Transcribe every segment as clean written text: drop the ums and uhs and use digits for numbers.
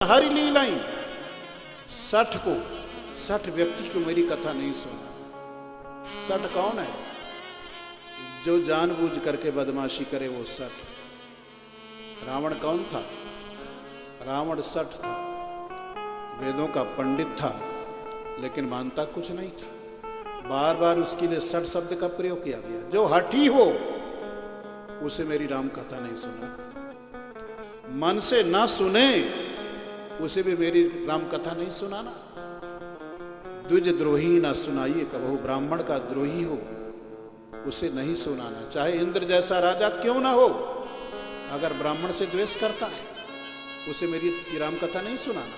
हरि लीलाएं 60 व्यक्ति को मेरी कथा नहीं सुना। 60 कौन है? जो जानबूझ करके बदमाशी करे वो 60। रावण कौन था? रावण 60 था, वेदों का पंडित था, लेकिन मानता कुछ नहीं था। बार बार उसके लिए 60 शब्द का प्रयोग किया गया। जो हठी हो उसे मेरी राम कथा नहीं सुना। मन से ना सुने उसे भी मेरी राम कथा नहीं सुनाना। द्विज द्रोही ना सुनाइए कबहू, ब्राह्मण का द्रोही हो उसे नहीं सुनाना, चाहे इंद्र जैसा राजा क्यों ना हो। अगर ब्राह्मण से द्वेष करता है उसे मेरी राम कथा नहीं सुनाना।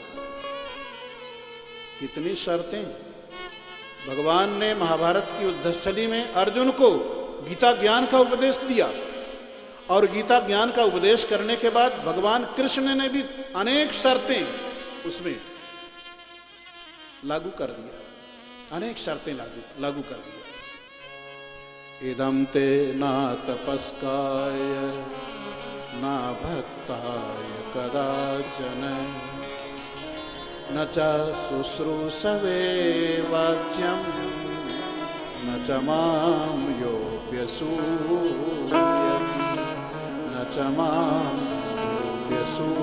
कितनी शर्तें! भगवान ने महाभारत की युद्धस्थली में अर्जुन को गीता ज्ञान का उपदेश दिया, और गीता ज्ञान का उपदेश करने के बाद भगवान कृष्ण ने भी अनेक शर्तें उसमें लागू कर दिया। अनेक शर्तें लागू कर दिया। इदं ते ना तपस्काय ना भक्ताय कदाचन न च शुश्रूषवे वाच्यं न च मां योऽभ्यसूयति न च मां योऽभ्यसूयति।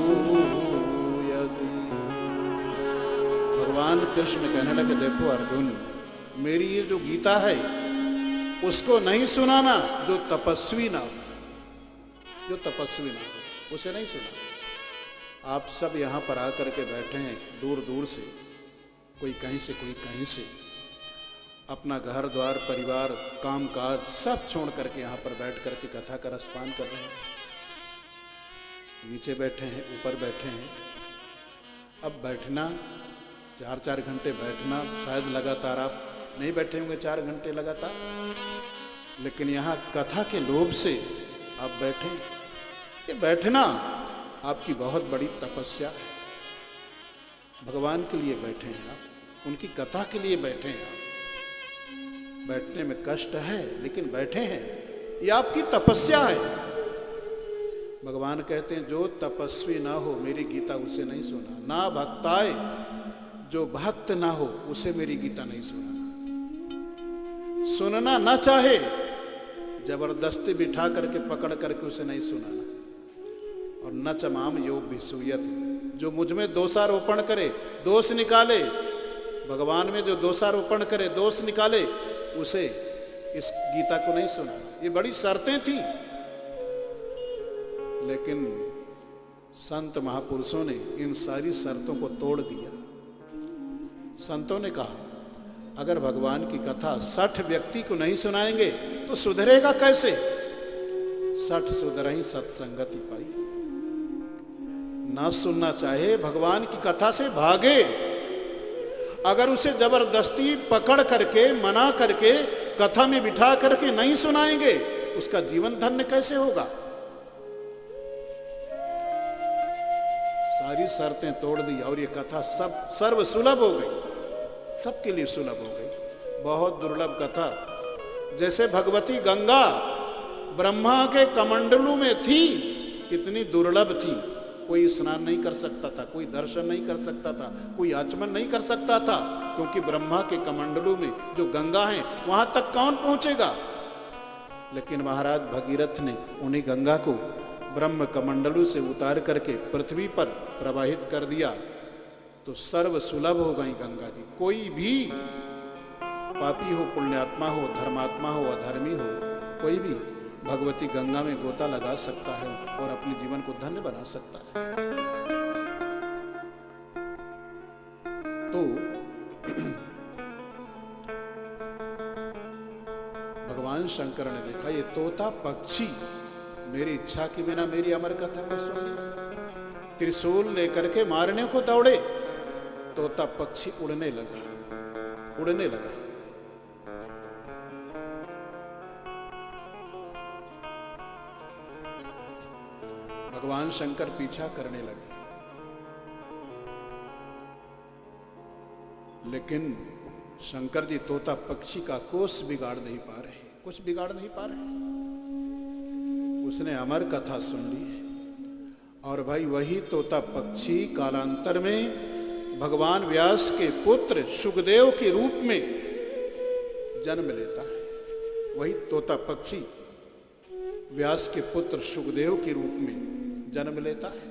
भगवान कृष्ण कहने लगे, देखो अर्जुन, मेरी ये जो गीता है उसको नहीं सुनाना जो तपस्वी ना हो, जो तपस्वी ना हो उसे नहीं सुनाना। आप सब यहाँ पर आकर के बैठे हैं दूर दूर से, कोई कहीं से कोई कहीं से, अपना घर द्वार परिवार काम काज सब छोड़ करके यहाँ पर बैठ करके कथा का रसपान कर रहे हैं। नीचे बैठे हैं, ऊपर बैठे हैं। अब बैठना 4-4 घंटे बैठना, शायद लगातार आप नहीं बैठे होंगे 4 घंटे लगातार, लेकिन यहाँ कथा के लोभ से आप बैठे। ये बैठना आपकी बहुत बड़ी तपस्या है। भगवान के लिए बैठे हैं आप, उनकी कथा के लिए बैठे हैं आप। बैठने में कष्ट है लेकिन बैठे हैं, ये आपकी तपस्या है। भगवान कहते हैं जो तपस्वी ना हो मेरी गीता उसे नहीं सुना। ना भक्ताए, जो भक्त ना हो उसे मेरी गीता नहीं सुनाना। सुनना ना चाहे जबरदस्ती बिठा करके पकड़ करके उसे नहीं सुनाना। और न च माम योऽभ्यसूयति, जो मुझ में दोषारोपण करे, दोष निकाले, भगवान में जो दोषारोपण करे, दोष निकाले, उसे इस गीता को नहीं सुनाना। ये बड़ी शर्तें थी, लेकिन संत महापुरुषों ने इन सारी शर्तों को तोड़ दिया। संतों ने कहा अगर भगवान की कथा 60 व्यक्ति को नहीं सुनाएंगे तो सुधरेगा कैसे? 60 सुधरहि सत्संगति पाई। ना सुनना चाहे भगवान की कथा से भागे। अगर उसे जबरदस्ती पकड़ करके मना करके कथा में बिठा करके नहीं सुनाएंगे उसका जीवन धन्य कैसे होगा? सारी शर्तें तोड़ दी और ये कथा सब सर्व सुलभ हो गई, सबके लिए सुलभ हो गई। बहुत दुर्लभ कथा। जैसे भगवती गंगा ब्रह्मा के कमंडलू में थी, कितनी दुर्लभ थी। कोई स्नान नहीं कर सकता था, कोई दर्शन नहीं कर सकता था, कोई आचमन नहीं कर सकता था, क्योंकि ब्रह्मा के कमंडलू में जो गंगा है वहां तक कौन पहुंचेगा? लेकिन महाराज भगीरथ ने उन्हीं गंगा को ब्रह्म कमंडलू से उतार करके पृथ्वी पर प्रवाहित कर दिया, तो सर्व सुलभ हो गई गंगा जी। कोई भी पापी हो, पुण्यात्मा हो, धर्मात्मा हो, अधर्मी हो, कोई भी भगवती गंगा में गोता लगा सकता है और अपने जीवन को धन्य बना सकता है। तो भगवान शंकर ने देखा ये तोता पक्षी मेरी इच्छा के बिना मेरी अमर कथा को सुन लिया। त्रिशूल लेकर के मारने को दौड़े, तोता पक्षी उड़ने लगा। भगवान शंकर पीछा करने लगे, लेकिन शंकर जी तोता पक्षी का कोष बिगाड़ नहीं पा रहे, कुछ बिगाड़ नहीं पा रहे। उसने अमर कथा सुन ली है और भाई वही तोता पक्षी कालांतर में भगवान व्यास के पुत्र सुखदेव के रूप में जन्म लेता है। वही तोता पक्षी व्यास के पुत्र सुखदेव के रूप में जन्म लेता है।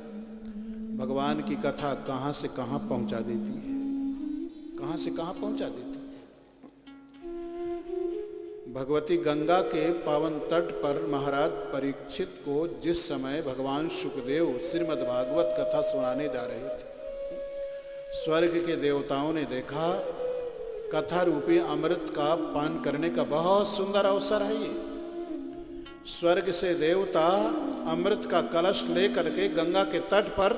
भगवान की कथा कहां से कहां पहुंचा देती है, कहां से कहां पहुंचा देती है। भगवती गंगा के पावन तट पर महाराज परीक्षित को जिस समय भगवान सुखदेव श्रीमद् भागवत कथा सुनाने जा रहे थे, स्वर्ग के देवताओं ने देखा कथा रूपी अमृत का पान करने का बहुत सुंदर अवसर है ये। स्वर्ग से देवता अमृत का कलश लेकर के गंगा के तट पर,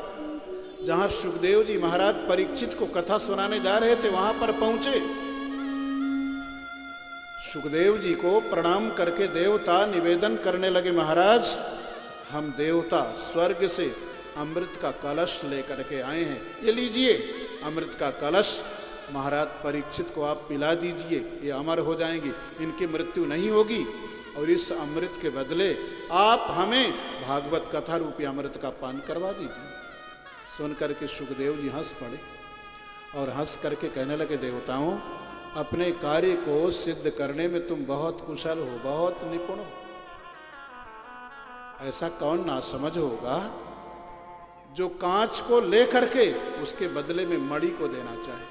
जहां सुखदेव जी महाराज परीक्षित को कथा सुनाने जा रहे थे, वहां पर पहुंचे। सुखदेव जी को प्रणाम करके देवता निवेदन करने लगे, महाराज हम देवता स्वर्ग से अमृत का कलश लेकर के आए हैं, ये लीजिए अमृत का कलश, महाराज परीक्षित को आप पिला दीजिए, ये अमर हो जाएंगी, इनकी मृत्यु नहीं होगी, और इस अमृत के बदले आप हमें भागवत कथा रूपी अमृत का पान करवा दीजिए। सुन करके सुखदेव जी हंस पड़े और हंस करके कहने लगे, देवताओं अपने कार्य को सिद्ध करने में तुम बहुत कुशल हो, बहुत निपुण हो। ऐसा कौन नासमझ होगा जो कांच को लेकर के उसके बदले में मणि को देना चाहे।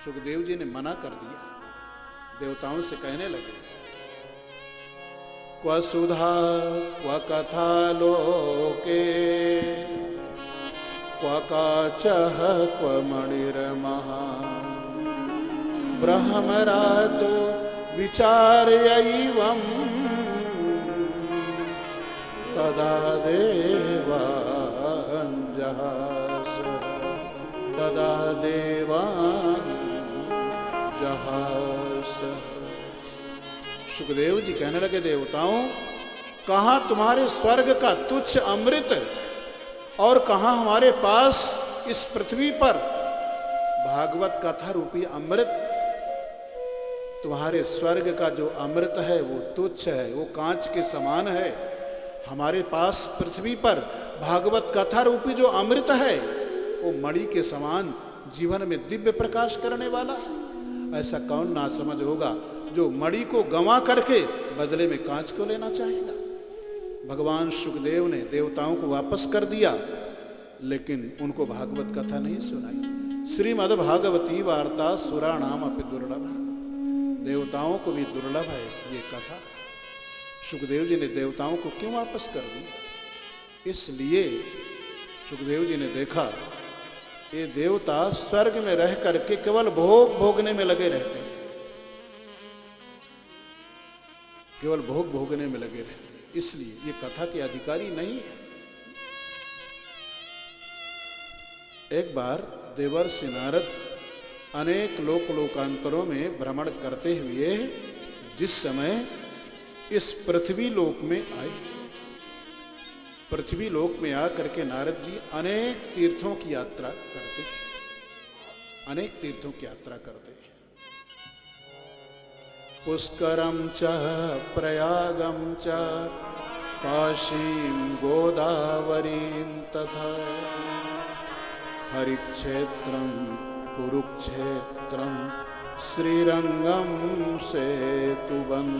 सुखदेव जी ने मना कर दिया। देवताओं से कहने लगे, क्व सुधा क्व कथा लोके क्व काचः क्व मणिर्महा ब्रह्मरातो विचार्यैवं तदा देवान् जहास तदा देवान् जहास। सुखदेव जी कहने लगे, देवताओं कहां तुम्हारे स्वर्ग का तुच्छ अमृत और कहां हमारे पास इस पृथ्वी पर भागवत कथा रूपी अमृत। तुम्हारे स्वर्ग का जो अमृत है वो तुच्छ है, वो कांच के समान है। हमारे पास पृथ्वी पर भागवत कथा रूपी जो अमृत है वो मणि के समान जीवन में दिव्य प्रकाश करने वाला है। ऐसा कौन नासमझ होगा जो मणि को गंवा करके बदले में कांच को लेना चाहेगा। भगवान सुखदेव ने देवताओं को वापस कर दिया, लेकिन उनको भागवत कथा नहीं सुनाई। श्रीमद् भागवती वार्ता सुराणाम अपि दुर्लभ, देवताओं को भी दुर्लभ है ये कथा। सुखदेव जी ने देवताओं को क्यों वापस कर दी? इसलिए सुखदेव जी ने देखा ये देवता स्वर्ग में रह करके केवल भोग भोगने में लगे रहते हैं, केवल भोग भोगने में लगे रहते हैं, इसलिए ये कथा के अधिकारी नहीं है। एक बार देवर्षि नारद अनेक लोकांतरों में भ्रमण करते हुए जिस समय इस पृथ्वी लोक में आए, पृथ्वी लोक में आकर के नारद जी अनेक तीर्थों की यात्रा करते, अनेक तीर्थों की यात्रा करते। पुष्करम च प्रयागम च काशीं गोदावरीं तथा हरिक्षेत्रम कुरुक्षेत्रम श्रीरंगम सेतुबंधनम।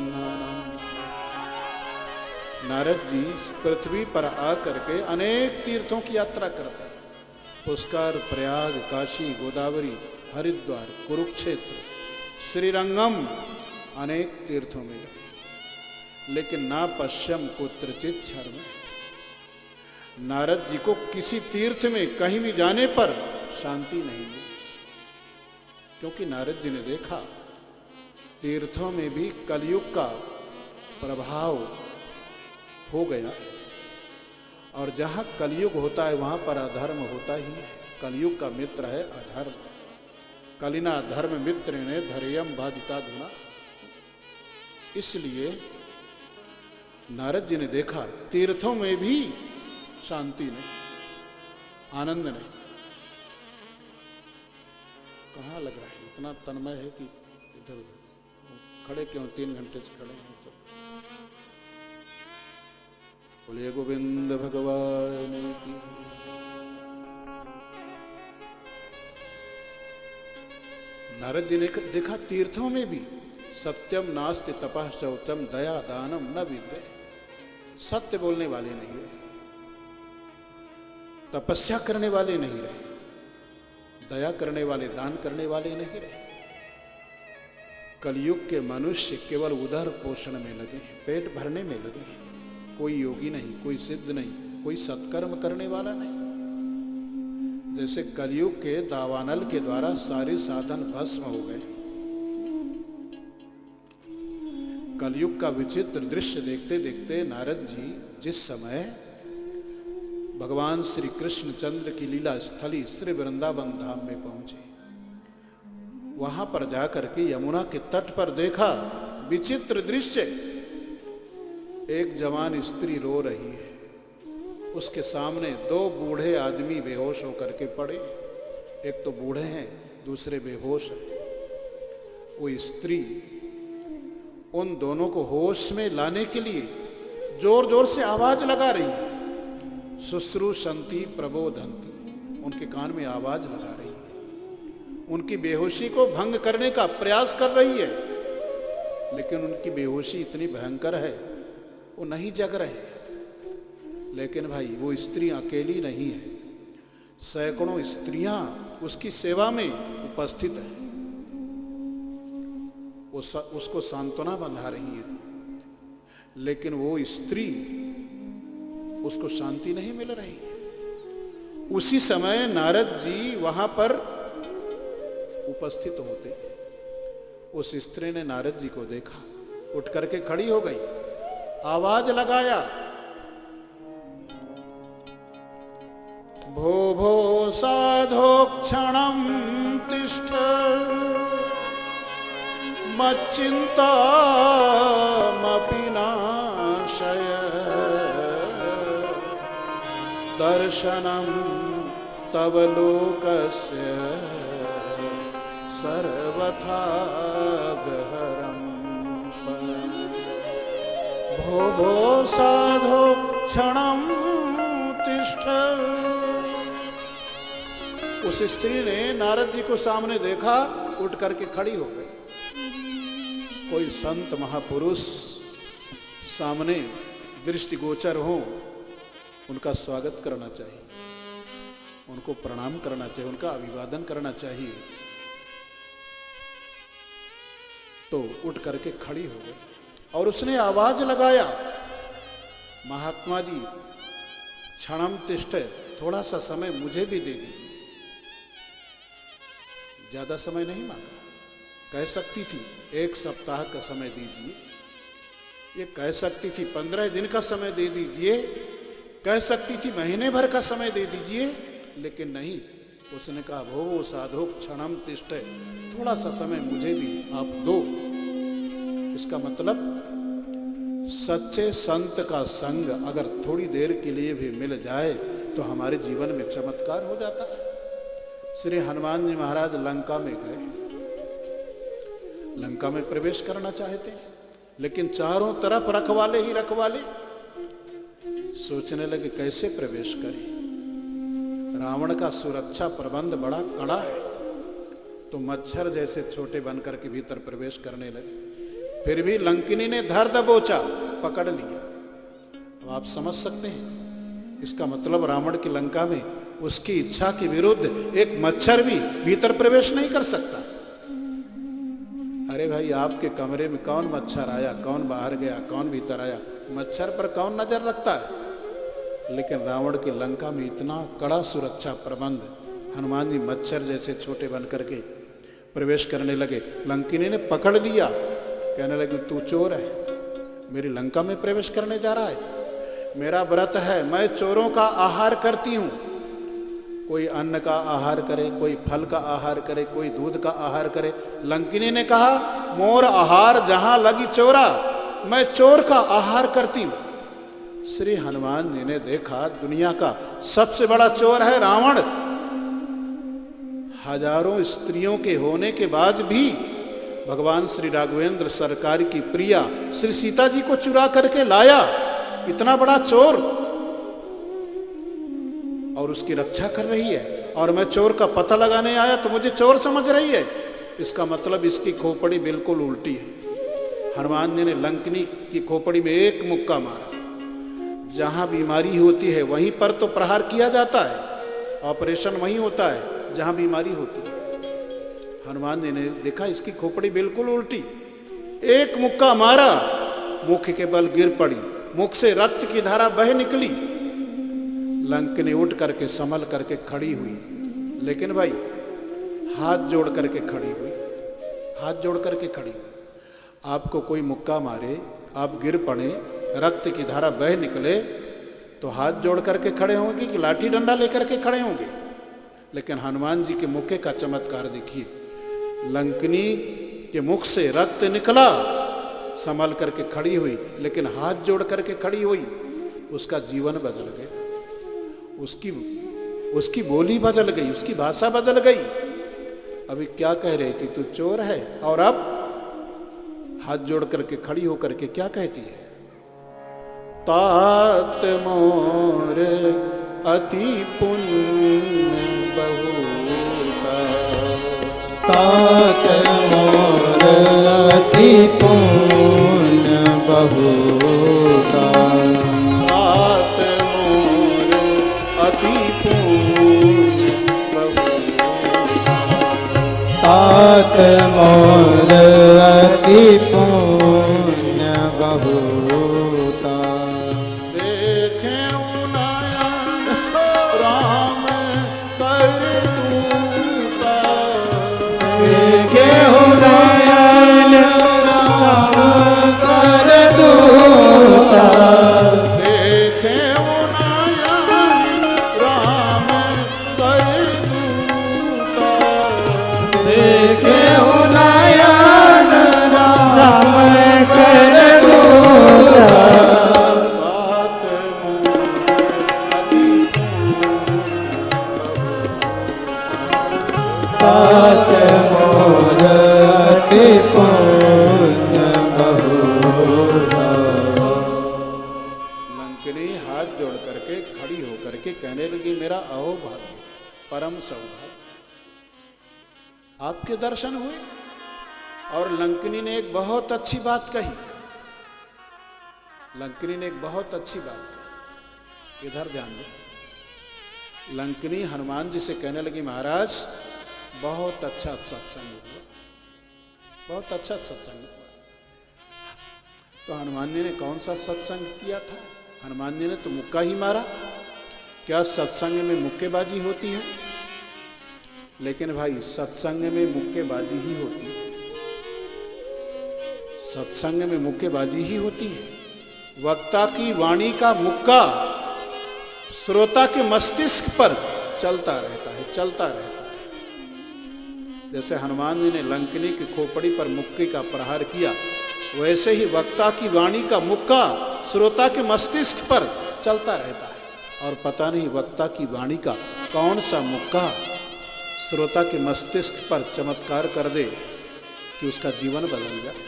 नारद जी पृथ्वी पर आकर के अनेक तीर्थों की यात्रा करते हैं। पुष्कर, प्रयाग, काशी, गोदावरी, हरिद्वार, कुरुक्षेत्र, श्रीरंगम, अनेक तीर्थों में गए, लेकिन ना पश्यम कुत्रचित शर्म। नारद जी को किसी तीर्थ में कहीं भी जाने पर शांति नहीं मिली, क्योंकि नारद जी ने देखा तीर्थों में भी कलयुग का प्रभाव हो गया, और जहाँ कलयुग होता है वहाँ पर अधर्म होता ही है। कलयुग का मित्र है अधर्म। कलिना धर्म मित्र ने धैर्यम बाधिता धुना। इसलिए नारद जी ने देखा तीर्थों में भी शांति नहीं, आनंद नहीं। कहाँ लगा है, इतना तन्मय है कि इधर उधर खड़े क्यों, 3 घंटे से खड़े हैं सब। बोलिए गोविंद भगवान की। नारद जी ने देखा तीर्थों में भी सत्यम नास्ति तपः शौचम दया दानम न विद्यते, सत्य बोलने वाले नहीं रहे, तपस्या करने वाले नहीं रहे, दया करने वाले, दान करने वाले नहीं रहे। कलयुग के मनुष्य केवल उदर पोषण में लगे हैं, पेट भरने में लगे हैं। कोई योगी नहीं, कोई सिद्ध नहीं, कोई सत्कर्म करने वाला नहीं। जैसे कलयुग के दावानल के द्वारा सारे साधन भस्म हो गए। कलयुग का विचित्र दृश्य देखते देखते नारद जी जिस समय भगवान श्री कृष्ण चंद्र की लीला स्थली श्री वृंदावन धाम में पहुंचे, वहां पर जाकर के यमुना के तट पर देखा विचित्र दृश्य। एक जवान स्त्री रो रही है, उसके सामने दो बूढ़े आदमी बेहोश होकर के पड़े। एक तो बूढ़े हैं, दूसरे बेहोश हैं। वो स्त्री उन दोनों को होश में लाने के लिए जोर जोर से आवाज लगा रही है। शुश्रूषन्ति प्रबोधन्ति, उनके कान में आवाज लगा रही है, उनकी बेहोशी को भंग करने का प्रयास कर रही है। लेकिन उनकी बेहोशी इतनी भयंकर है, वो नहीं जग रहे। लेकिन भाई वो स्त्री अकेली नहीं है, सैकड़ों स्त्रियां उसकी सेवा में उपस्थित है। वो उसको सांत्वना बंधा रही है, लेकिन वो स्त्री, उसको शांति नहीं मिल रही है। उसी समय नारद जी वहां पर उपस्थित होते। उस स्त्री ने नारद जी को देखा, उठ करके खड़ी हो गई, आवाज लगाया, भो भो साधो क्षणं तिष्ठ मच्चिंतामपि नाशय दर्शनं तव लोकस्य सर्वथा गहरं परम्। भो भो साधो क्षणं तिष्ठ। उस स्त्री ने नारद जी को सामने देखा, उठ करके खड़ी हो गई। कोई संत महापुरुष सामने दृष्टिगोचर हो, उनका स्वागत करना चाहिए, उनको प्रणाम करना चाहिए, उनका अभिवादन करना चाहिए। तो उठ करके खड़ी हो गई और उसने आवाज लगाया, महात्मा जी क्षणम तिष्ठ, थोड़ा सा समय मुझे भी दे दीजिए। ज्यादा समय नहीं मांगा, कह सकती थी 1 सप्ताह का समय दीजिए, ये कह सकती थी 15 दिन का समय दे दीजिए, कह सकती थी महीने भर का समय दे दीजिए, लेकिन नहीं, उसने कहा भो साधो क्षणम तिष्ठ, थोड़ा सा समय मुझे भी आप दो। इसका मतलब सच्चे संत का संग अगर थोड़ी देर के लिए भी मिल जाए तो हमारे जीवन में चमत्कार हो जाता है। श्री हनुमान जी महाराज लंका में गए, लंका में प्रवेश करना चाहते हैं, लेकिन चारों तरफ रखवाले ही रखवाले। सोचने लगे कैसे प्रवेश करें, रावण का सुरक्षा प्रबंध बड़ा कड़ा है, तो मच्छर जैसे छोटे बनकर के भीतर प्रवेश करने लगे। फिर भी लंकिनी ने धर दबोचा, पकड़ लिया। अब आप समझ सकते हैं, इसका मतलब रावण की लंका में उसकी इच्छा के विरुद्ध एक मच्छर भी भीतर प्रवेश नहीं कर सकता। अरे भाई, आपके कमरे में कौन मच्छर आया, कौन बाहर गया, कौन भीतर आया, मच्छर पर कौन नजर रखता है। लेकिन रावण की लंका में इतना कड़ा सुरक्षा प्रबंध, हनुमान जी मच्छर जैसे छोटे बन करके प्रवेश करने लगे। लंकिनी ने पकड़ लिया, कहने लगी तू चोर है, मेरी लंका में प्रवेश करने जा रहा है। मेरा व्रत है, मैं चोरों का आहार करती हूँ। कोई अन्न का आहार करे, कोई फल का आहार करे, कोई दूध का आहार करे। लंकिनी ने कहा मोर आहार जहां लगी चोरा, मैं चोर का आहार करती हूँ। श्री हनुमान जी ने देखा दुनिया का सबसे बड़ा चोर है रावण। हजारों स्त्रियों के होने के बाद भी भगवान श्री राघवेंद्र सरकार की प्रिया श्री सीता जी को चुरा करके लाया इतना बड़ा चोर, और उसकी रक्षा कर रही है, और मैं चोर का पता लगाने आया तो मुझे चोर समझ रही है। इसका मतलब इसकी खोपड़ी बिल्कुल उल्टी है। हनुमान जी ने लंकनी की खोपड़ी में एक मुक्का मारा। जहां बीमारी होती है वहीं पर तो प्रहार किया जाता है, ऑपरेशन वहीं होता है जहां बीमारी होती है। हनुमान जी ने देखा इसकी खोपड़ी बिल्कुल उल्टी, एक मुक्का मारा, मुख के बल गिर पड़ी, मुख से रक्त की धारा बह निकली। लंकनी उठ करके संभल करके खड़ी हुई, लेकिन भाई हाथ जोड़ करके खड़ी हुई, हाथ जोड़ करके खड़ी हुई। आपको कोई मुक्का मारे, आप गिर पड़े, रक्त की धारा बह निकले, तो हाथ जोड़ करके खड़े होंगे कि लाठी डंडा लेकर के खड़े होंगे? लेकिन हनुमान जी के मुक्के का चमत्कार देखिए, लंकनी के मुख से रक्त निकला, संभल करके खड़ी हुई, लेकिन हाथ जोड़ करके खड़ी हुई। उसका जीवन बदल गया, उसकी बोली बदल गई, उसकी भाषा बदल गई। अभी क्या कह रही थी, तू चोर है, और अब हाथ जोड़ करके खड़ी होकर के क्या कहती है? तात मोर अति पुण्य बहुता, तात मोर अति पुण्य बहुता, तात मोर अति पुण्य बहुता, तात मोर अति पुण्य बहुता। देखे नयन राम कर दूता, देखे नयन राम कर दूता, देखे नयन राम कर दूता, देखे नयन राम कर दूता। तात मोर अति तात मोर अति पुण्य बहुता। लंकनी हाथ जोड़ करके खड़ी होकर के कहने लगी, मेरा अहोभाग्य, परम सौभाग्य, आपके दर्शन हुए। और लंकनी ने एक बहुत अच्छी बात कही, लंकनी ने एक बहुत अच्छी बात कही, इधर ध्यान दे। लंकनी हनुमान जी से कहने लगी, महाराज बहुत अच्छा सत्संग हुआ, बहुत अच्छा सत्संग हुआ। तो हनुमान जी ने कौन सा सत्संग किया था? हनुमान जी ने तो मुक्का ही मारा। क्या सत्संग में मुक्केबाजी होती है? लेकिन भाई सत्संग में मुक्केबाजी ही होती है, सत्संग में मुक्केबाजी ही होती है। वक्ता की वाणी का मुक्का श्रोता के मस्तिष्क पर चलता रहता है, चलता रहता है। जैसे हनुमान जी ने लंकनी की खोपड़ी पर मुक्के का प्रहार किया, वैसे ही वक्ता की वाणी का मुक्का श्रोता के मस्तिष्क पर चलता रहता है। और पता नहीं वक्ता की वाणी का कौन सा मुक्का श्रोता के मस्तिष्क पर चमत्कार कर दे कि उसका जीवन बदल जाए।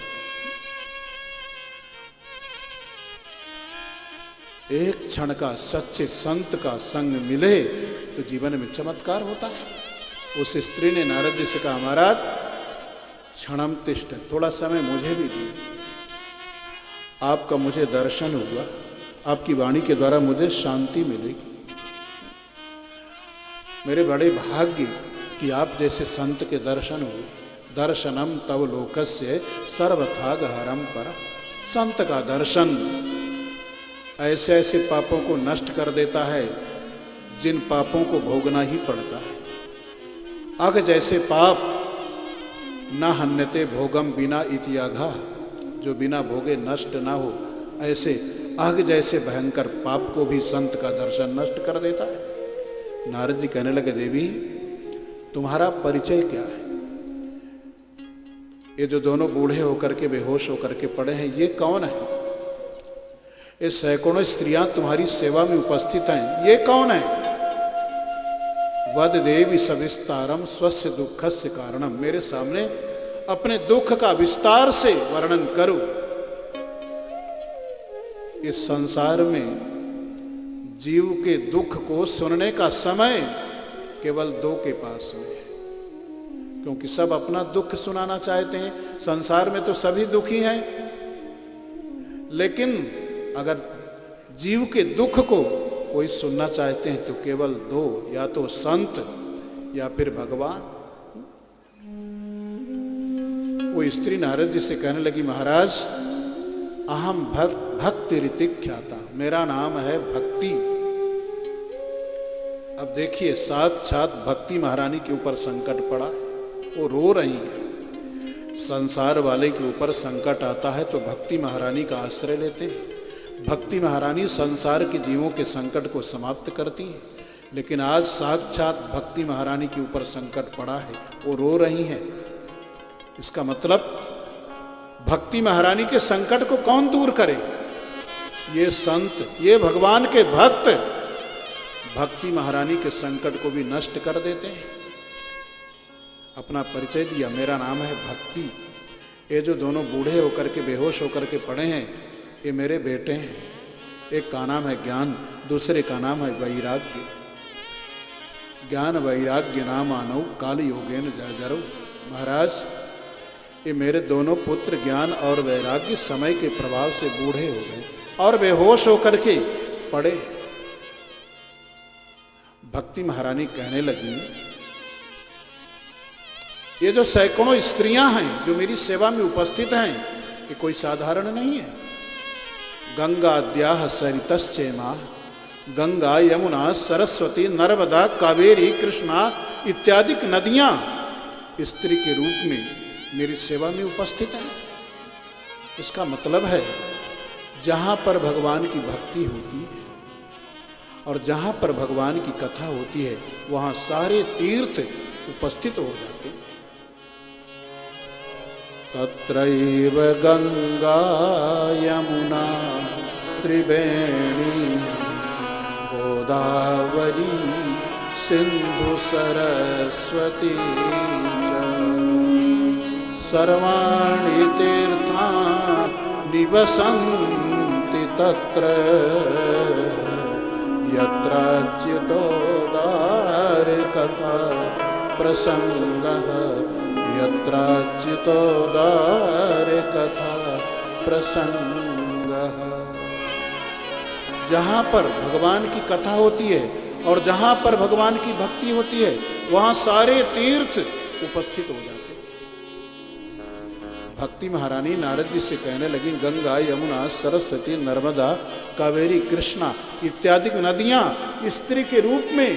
एक क्षण का सच्चे संत का संग मिले तो जीवन में चमत्कार होता है। उस स्त्री ने नारद जी से कहा, महाराज क्षणम तिष्ठ, थोड़ा समय मुझे भी दीजिए। आपका मुझे दर्शन हुआ, आपकी वाणी के द्वारा मुझे शांति मिलेगी। मेरे बड़े भाग्य कि आप जैसे संत के दर्शन हुए। दर्शनम तव लोकस्य सर्वथा गहरम परम। संत का दर्शन ऐसे ऐसे पापों को नष्ट कर देता है जिन पापों को भोगना ही पड़ता है। अघ जैसे पाप न हन्यते भोगम बिना इतियाघा, जो बिना भोगे नष्ट ना हो, ऐसे अघ जैसे भयंकर पाप को भी संत का दर्शन नष्ट कर देता है। नारद जी कहने लगे, देवी तुम्हारा परिचय क्या है? ये जो दोनों बूढ़े होकर के बेहोश होकर के पड़े हैं, ये कौन है? ये सैकड़ों स्त्रियां तुम्हारी सेवा में उपस्थित हैं, ये कौन है? वद देवी सविस्तारम स्वस्य दुखस्य कारणम, मेरे सामने अपने दुख का विस्तार से वर्णन करो। इस संसार में जीव के दुख को सुनने का समय केवल दो के पास में है, क्योंकि सब अपना दुख सुनाना चाहते हैं। संसार में तो सभी दुखी हैं, लेकिन अगर जीव के दुख को कोई सुनना चाहते हैं तो केवल दो, या तो संत या फिर भगवान। वो स्त्री नारद जी से कहने लगी, महाराज अहम भक्ति रीति ख्याता, मेरा नाम है भक्ति। अब देखिए साक्षात भक्ति महारानी के ऊपर संकट पड़ा है, वो रो रही है। संसार वाले के ऊपर संकट आता है तो भक्ति महारानी का आश्रय लेते हैं। भक्ति महारानी संसार के जीवों के संकट को समाप्त करती है, लेकिन आज साक्षात भक्ति महारानी के ऊपर संकट पड़ा है, वो रो रही हैं। इसका मतलब भक्ति महारानी के संकट को कौन दूर करे? ये संत, ये भगवान के भक्त भक्ति महारानी के संकट को भी नष्ट कर देते हैं। अपना परिचय दिया, मेरा नाम है भक्ति। ये जो दोनों बूढ़े होकर के बेहोश होकर के पड़े हैं, ये मेरे बेटे हैं। एक का नाम है ज्ञान, दूसरे का नाम है वैराग्य। ज्ञान वैराग्य नाम आनौ काल योगेन जर्जरौ। महाराज ये मेरे दोनों पुत्र ज्ञान और वैराग्य समय के प्रभाव से बूढ़े हो गए और बेहोश होकर के पड़े। भक्ति महारानी कहने लगी, ये जो सैकड़ों स्त्रियां हैं जो मेरी सेवा में उपस्थित हैं, ये कोई साधारण नहीं है। गंगाद्याः सरितश्चैमाः, गंगा यमुना सरस्वती नर्मदा कावेरी कृष्णा इत्यादि नदियां स्त्री के रूप में मेरी सेवा में उपस्थित हैं। इसका मतलब है जहां पर भगवान की भक्ति होती है और जहां पर भगवान की कथा होती है, वहां सारे तीर्थ उपस्थित हो जाते हैं। तत्रैव गंगा यमुना त्रिवेणी गोदावरी सिंधु सरस्वती च सर्वाणि तीर्थानि निवसन्ति तत्र यत्राच्युतोदार कथा प्रसंगः यत्राच्युतोदार कथा प्रसंगः। जहाँ पर भगवान की कथा होती है और जहाँ पर भगवान की भक्ति होती है, वहाँ सारे तीर्थ उपस्थित हो जाते हैं। भक्ति महारानी नारद जी से कहने लगी, गंगा यमुना सरस्वती नर्मदा कावेरी कृष्णा इत्यादि नदियाँ स्त्री के रूप में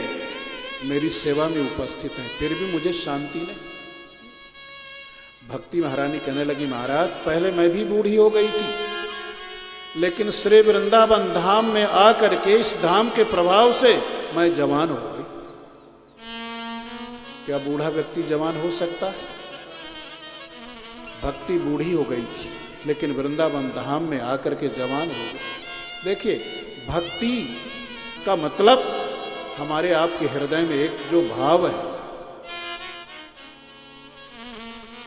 मेरी सेवा में उपस्थित हैं, फिर भी मुझे शांति नहीं। भक्ति महारानी कहने लगी, महाराज पहले मैं भी बूढ़ी हो गई थी, लेकिन श्री वृंदावन धाम में आकर के इस धाम के प्रभाव से मैं जवान हो गई। क्या बूढ़ा व्यक्ति जवान हो सकता है? भक्ति बूढ़ी हो गई थी, लेकिन वृंदावन धाम में आकर के जवान हो गई। देखिए भक्ति का मतलब हमारे आपके हृदय में एक जो भाव है,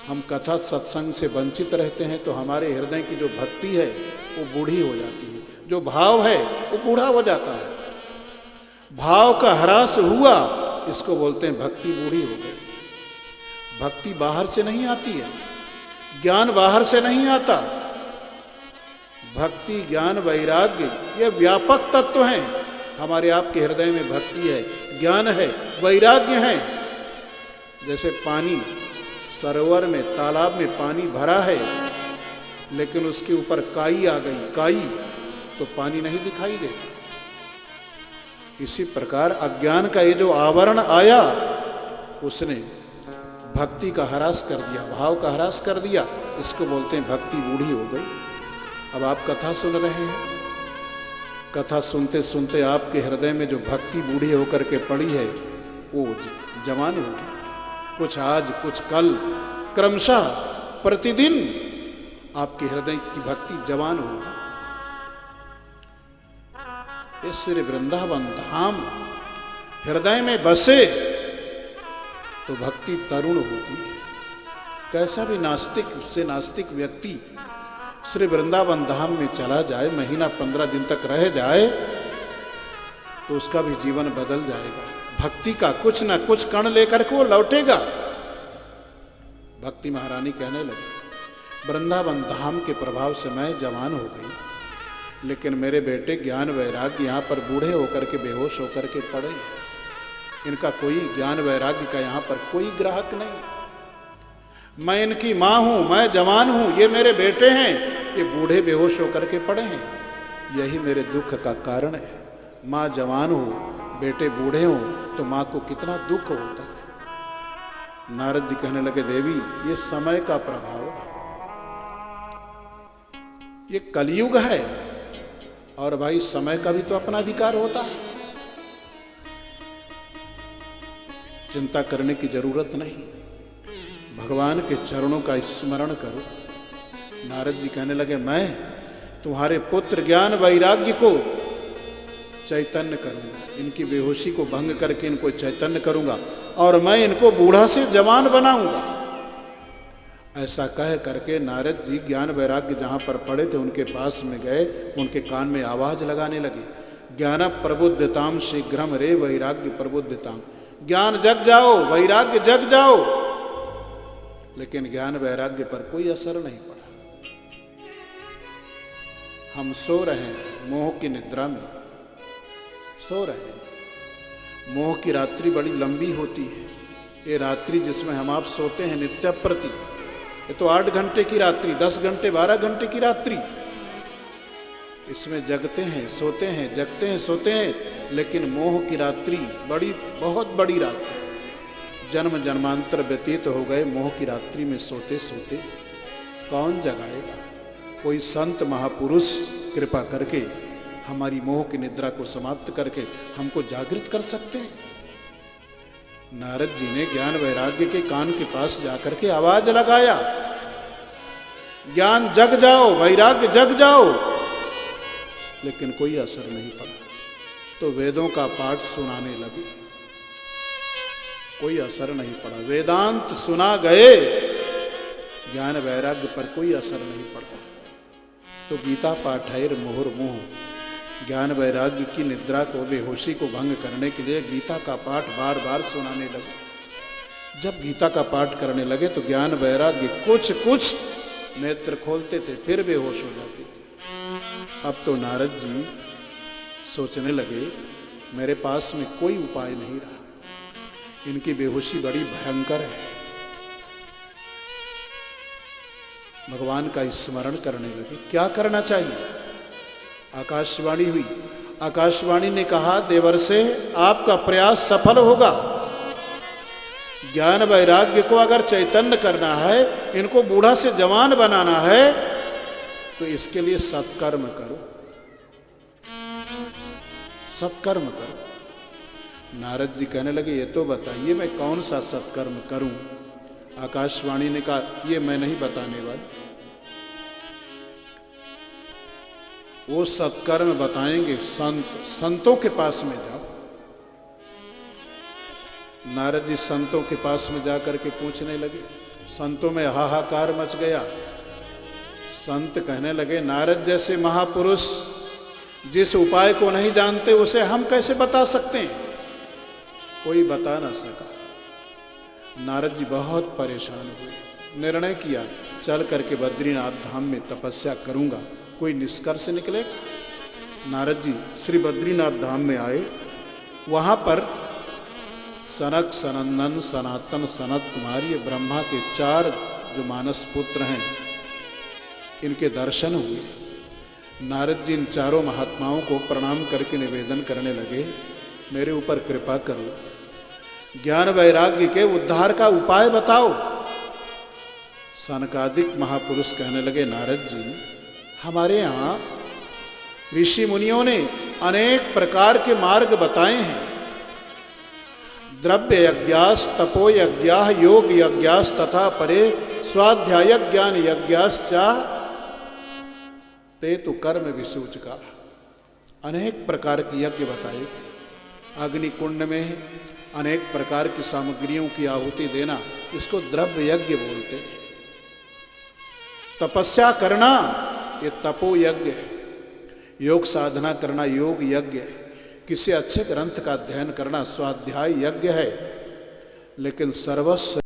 हम कथा सत्संग से वंचित रहते हैं तो हमारे हृदय की जो भक्ति है वो बूढ़ी हो जाती है, जो भाव है वो बूढ़ा हो जाता है। भाव का ह्रास हुआ, इसको बोलते हैं भक्ति बूढ़ी हो गई। भक्ति बाहर से नहीं आती है, ज्ञान बाहर से नहीं आता। भक्ति ज्ञान वैराग्य ये व्यापक तत्व हैं। हमारे आपके हृदय में भक्ति है, ज्ञान है, वैराग्य है। जैसे पानी सरोवर में, तालाब में पानी भरा है, लेकिन उसके ऊपर काई आ गई, काई तो पानी नहीं दिखाई देता। इसी प्रकार अज्ञान का ये जो आवरण आया, उसने भक्ति का ह्रास कर दिया, भाव का ह्रास कर दिया। इसको बोलते हैं भक्ति बूढ़ी हो गई। अब आप कथा सुन रहे हैं, कथा सुनते सुनते आपके हृदय में जो भक्ति बूढ़ी होकर के पड़ी है वो जवान होगी। कुछ आज कुछ कल, क्रमशः प्रतिदिन आपके हृदय की भक्ति जवान होगी। इस श्री वृंदावन धाम हृदय में बसे तो भक्ति तरुण होती है। कैसा भी नास्तिक, उससे नास्तिक व्यक्ति श्री वृंदावन धाम में चला जाए, महीना 15 दिन तक रह जाए, तो उसका भी जीवन बदल जाएगा। भक्ति का कुछ ना कुछ कण लेकर के वो लौटेगा। भक्ति महारानी कहने लगी, वृंदावन धाम के प्रभाव से मैं जवान हो गई, लेकिन मेरे बेटे ज्ञान वैराग्य यहाँ पर बूढ़े होकर के बेहोश होकर के पड़े। इनका कोई ज्ञान वैराग्य का यहाँ पर कोई ग्राहक नहीं। मैं इनकी माँ हूँ, मैं जवान हूँ, ये मेरे बेटे हैं, ये बूढ़े बेहोश होकर के पड़े हैं। यही मेरे दुख का कारण है। माँ जवान हो, बेटे बूढ़े हो, तो माँ को कितना दुख होता है। नारद जी कहने लगे, देवी ये समय का प्रभाव है, ये कलयुग है, और भाई समय का भी तो अपना अधिकार होता है। चिंता करने की जरूरत नहीं, भगवान के चरणों का स्मरण करो। नारद जी कहने लगे, मैं तुम्हारे पुत्र ज्ञान वैराग्य को चैतन्य करूंगा, इनकी बेहोशी को भंग करके इनको चैतन्य करूंगा, और मैं इनको बूढ़ा से जवान बनाऊंगा। ऐसा कह करके नारद जी ज्ञान वैराग्य जहां पर पड़े थे उनके पास में गए, उनके कान में आवाज लगाने लगे, ज्ञान प्रबुद्धताम शीघ्रम रे वैराग्य प्रबुद्धताम। ज्ञान जग जाओ, वैराग्य जग जाओ। लेकिन ज्ञान वैराग्य पर कोई असर नहीं पड़ा। हम सो रहे हैं मोह की निद्रा में, सो रहे हैं। मोह की रात्रि बड़ी लंबी होती है। ये रात्रि जिसमें हम आप सोते हैं नित्य प्रति, ये तो 8 घंटे की रात्रि, 10 घंटे 12 घंटे की रात्रि। इसमें जगते हैं, सोते हैं, जगते हैं, सोते हैं। लेकिन मोह की रात्रि बड़ी, बहुत बड़ी रात्रि, जन्म जन्मांतर व्यतीत हो गए मोह की रात्रि में सोते सोते। कौन जगाएगा? कोई संत महापुरुष कृपा करके हमारी मोह की निद्रा को समाप्त करके हमको जागृत कर सकते हैं। नारद जी ने ज्ञान वैराग्य के कान के पास जाकर के आवाज लगाया, ज्ञान जग जाओ, वैराग्य जग जाओ। लेकिन कोई असर नहीं पड़ा। तो वेदों का पाठ सुनाने लगे, कोई असर नहीं पड़ा। वेदांत सुना गए, ज्ञान वैराग्य पर कोई असर नहीं पड़ा। तो गीता पाठैर मुहुर्मुहुः, ज्ञान वैराग्य की निद्रा को, बेहोशी को भंग करने के लिए गीता का पाठ बार बार सुनाने लगे। जब गीता का पाठ करने लगे तो ज्ञान वैराग्य कुछ कुछ नेत्र खोलते थे, फिर बेहोश हो जाते थे। अब तो नारद जी सोचने लगे, मेरे पास में कोई उपाय नहीं रहा, इनकी बेहोशी बड़ी भयंकर है। भगवान का स्मरण करने लगे। क्या करना चाहिए? आकाशवाणी हुई। आकाशवाणी ने कहा, देवर से आपका प्रयास सफल होगा। ज्ञान वैराग्य को अगर चैतन्य करना है, इनको बूढ़ा से जवान बनाना है, तो इसके लिए सत्कर्म करो, सत्कर्म करो। नारद जी कहने लगे, ये तो बताइए मैं कौन सा सत्कर्म करूं? आकाशवाणी ने कहा, ये मैं नहीं बताने वाली, वो सत्कर्म बताएंगे संतों के पास में जाओ। नारद जी संतों के पास में जाकर के पूछने लगे। संतों में हाहाकार मच गया। संत कहने लगे, नारद जैसे महापुरुष जिस उपाय को नहीं जानते उसे हम कैसे बता सकते हैं? कोई बता ना सका। नारद जी बहुत परेशान हुए। निर्णय किया, चल करके बद्रीनाथ धाम में तपस्या करूंगा, कोई निष्कर्ष निकलेगा। नारद जी श्री बद्रीनाथ धाम में आए। वहां पर सनक, सनंदन, सनातन, सनत कुमार, ये ब्रह्मा के 4 जो मानस पुत्र हैं, इनके दर्शन हुए। नारद जी इन चारों महात्माओं को प्रणाम करके निवेदन करने लगे, मेरे ऊपर कृपा करो, ज्ञान वैराग्य के उद्धार का उपाय बताओ। सनकादिक महापुरुष कहने लगे, नारद जी हमारे यहाँ ऋषि मुनियों ने अनेक प्रकार के मार्ग बताए हैं। द्रव्य यज्ञास, तपो यज्ञाः, योग यज्ञास तथा परे स्वाध्याय ज्ञान यज्ञाश्चा ते तु कर्म विसूचका। अनेक प्रकार के यज्ञ बताए। अग्नि कुंड में अनेक प्रकार की सामग्रियों की आहुति देना, इसको द्रव्य यज्ञ बोलते हैं। तपस्या करना, ये तपो यज्ञ है, योग साधना करना योग यज्ञ है, किसी अच्छे ग्रंथ का अध्ययन करना स्वाध्याय यज्ञ है। लेकिन सर्वस्व